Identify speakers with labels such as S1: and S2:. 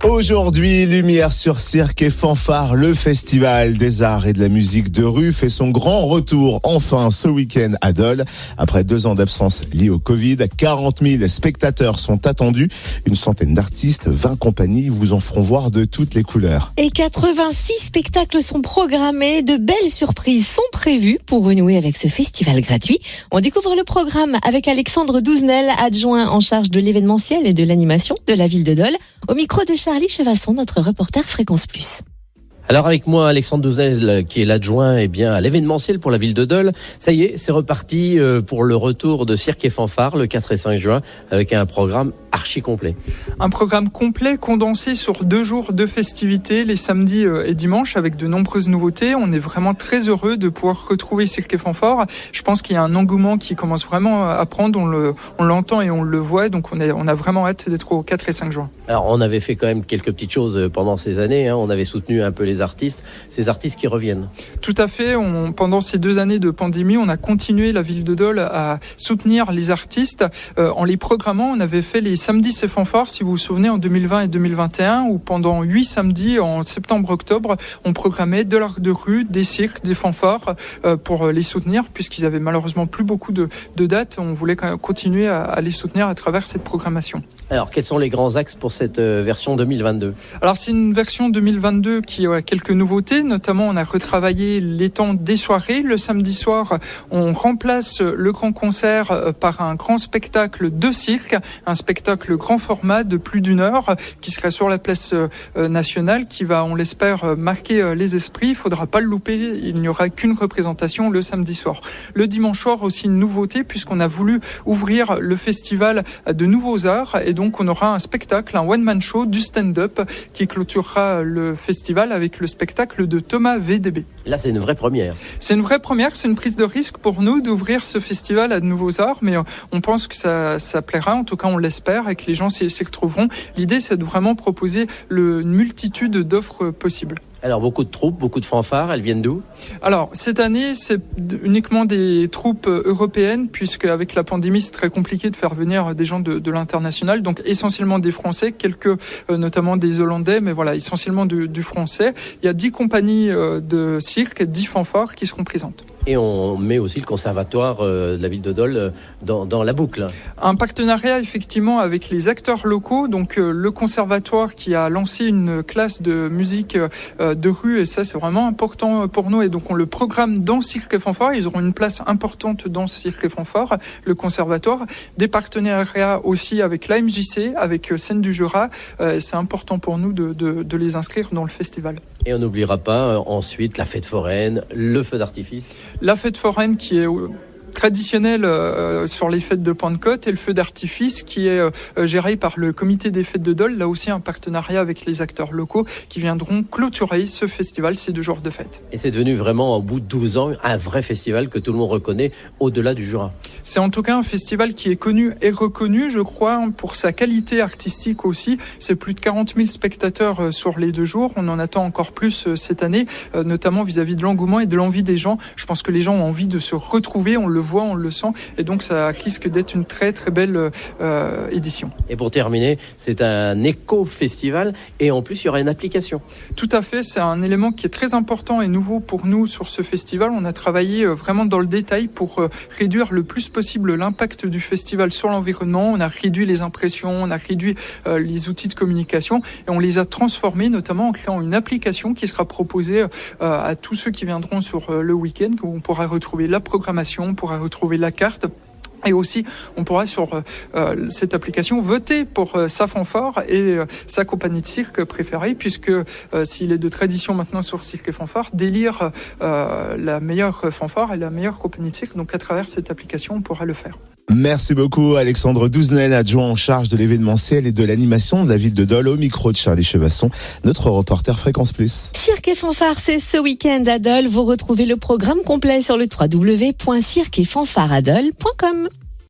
S1: Aujourd'hui, lumière sur cirque et fanfare, le festival des arts et de la musique de rue fait son grand retour enfin ce week-end à Dole. Après 2 ans d'absence liée au Covid, 40 000 spectateurs sont attendus. Une centaine d'artistes, 20 compagnies vous en feront voir de toutes les couleurs.
S2: Et 86 spectacles sont programmés. De belles surprises sont prévues pour renouer avec ce festival gratuit. On découvre le programme avec Alexandre Douzenel, adjoint en charge de l'événementiel et de l'animation de la ville de Dole. Au micro de Charlie Chevasson, notre reporter Fréquence Plus.
S3: Alors avec moi, Alexandre Douzenel, qui est l'adjoint à l'événementiel pour la ville de Dole. Ça y est, c'est reparti pour le retour de Cirque et Fanfare le 4 et 5 juin avec un programme archi complet.
S4: Un programme complet condensé sur 2 jours de festivités, les samedis et dimanches, avec de nombreuses nouveautés. On est vraiment très heureux de pouvoir retrouver Cirque et Fanfare. Je pense qu'il y a un engouement qui commence vraiment à prendre. On l'entend et on le voit, donc on a vraiment hâte d'être au 4 et 5 juin.
S3: Alors on avait fait quand même quelques petites choses pendant ces années. On avait soutenu un peu les artistes, ces artistes qui reviennent.
S4: Tout à fait. Pendant ces 2 années de pandémie, on a continué, la ville de Dole, à soutenir les artistes en les programmant. On avait fait les samedis c'est fanfare, si vous vous souvenez, en 2020 et 2021, où pendant 8 samedis, en septembre-octobre, on programmait de l'art de rue, des cirques, des fanfares pour les soutenir, puisqu'ils avaient malheureusement plus beaucoup de dates. On voulait quand même continuer à les soutenir à travers cette programmation.
S3: Alors, quels sont les grands axes pour cette version 2022 ?
S4: Alors, c'est une version 2022 qui a quelques nouveautés. Notamment, on a retravaillé les temps des soirées. Le samedi soir, on remplace le grand concert par un grand spectacle de cirque, un spectacle grand format de plus d'1 heure qui sera sur la place nationale, qui va, on l'espère, marquer les esprits. Il faudra pas le louper. Il n'y aura qu'une représentation le samedi soir. Le dimanche soir, aussi une nouveauté, puisqu'on a voulu ouvrir le festival à de nouveaux arts. Et donc, on aura un spectacle, un one-man show, du stand-up qui clôturera le festival avec le spectacle de Thomas VDB.
S3: Là, c'est une vraie première.
S4: C'est une vraie première, c'est une prise de risque pour nous d'ouvrir ce festival à de nouveaux arts, mais on pense que ça plaira, en tout cas on l'espère, et que les gens s'y retrouveront. L'idée, c'est de vraiment proposer une multitude d'offres possibles.
S3: Alors, beaucoup de troupes, beaucoup de fanfares, elles viennent d'où ?
S4: Alors, cette année, c'est uniquement des troupes européennes, puisque avec la pandémie, c'est très compliqué de faire venir des gens de l'international. Donc, essentiellement des Français, quelques, notamment des Hollandais, mais voilà, essentiellement du français. Il y a 10 compagnies de cirque, 10 fanfares qui seront présentes.
S3: Et on met aussi le conservatoire de la ville de Dole dans la boucle.
S4: Un partenariat effectivement avec les acteurs locaux, donc le conservatoire qui a lancé une classe de musique de rue, et ça c'est vraiment important pour nous, et donc on le programme dans Cirque et Fanfare. Ils auront une place importante dans Cirque et Fanfare, le conservatoire. Des partenariats aussi avec l'AMJC, avec Scène du Jura. C'est important pour nous de les inscrire dans le festival.
S3: Et on n'oubliera pas ensuite la fête foraine, le feu d'artifice.
S4: La fête foraine qui est traditionnelle sur les fêtes de Pentecôte, et le feu d'artifice qui est géré par le comité des fêtes de Dole. Là aussi un partenariat avec les acteurs locaux qui viendront clôturer ce festival, ces 2 jours de fête.
S3: Et c'est devenu vraiment, au bout de 12 ans, un vrai festival que tout le monde reconnaît au-delà du Jura. C'est
S4: en tout cas un festival qui est connu et reconnu, je crois, pour sa qualité artistique aussi. C'est plus de 40 000 spectateurs sur les 2 jours. On en attend encore plus cette année, notamment vis-à-vis de l'engouement et de l'envie des gens. Je pense que les gens ont envie de se retrouver, on le voit, on le sent, et donc ça risque d'être une très très belle édition.
S3: Et pour terminer, c'est un éco-festival, et en plus il y aura une application.
S4: Tout à fait, c'est un élément qui est très important et nouveau pour nous sur ce festival. On a travaillé vraiment dans le détail pour réduire le plus possible l'impact du festival sur l'environnement. On a réduit les impressions, on a réduit les outils de communication, et on les a transformés, notamment en créant une application qui sera proposée à tous ceux qui viendront sur le week-end, où on pourra retrouver la programmation, on pourra retrouver la carte. Et aussi, on pourra sur cette application voter pour sa fanfare et sa compagnie de cirque préférée, puisque s'il est de tradition maintenant sur Cirque et Fanfare d'élire la meilleure fanfare et la meilleure compagnie de cirque. Donc à travers cette application, on pourra le faire.
S1: Merci beaucoup Alexandre Douzenel, adjoint en charge de l'événementiel et de l'animation de la ville de Dole, au micro de Charlie Chevasson, notre reporter Fréquence Plus.
S2: Cirque et Fanfare, c'est ce week-end à Dole. Vous retrouvez le programme complet sur le www.cirqueetfanfareadole.com.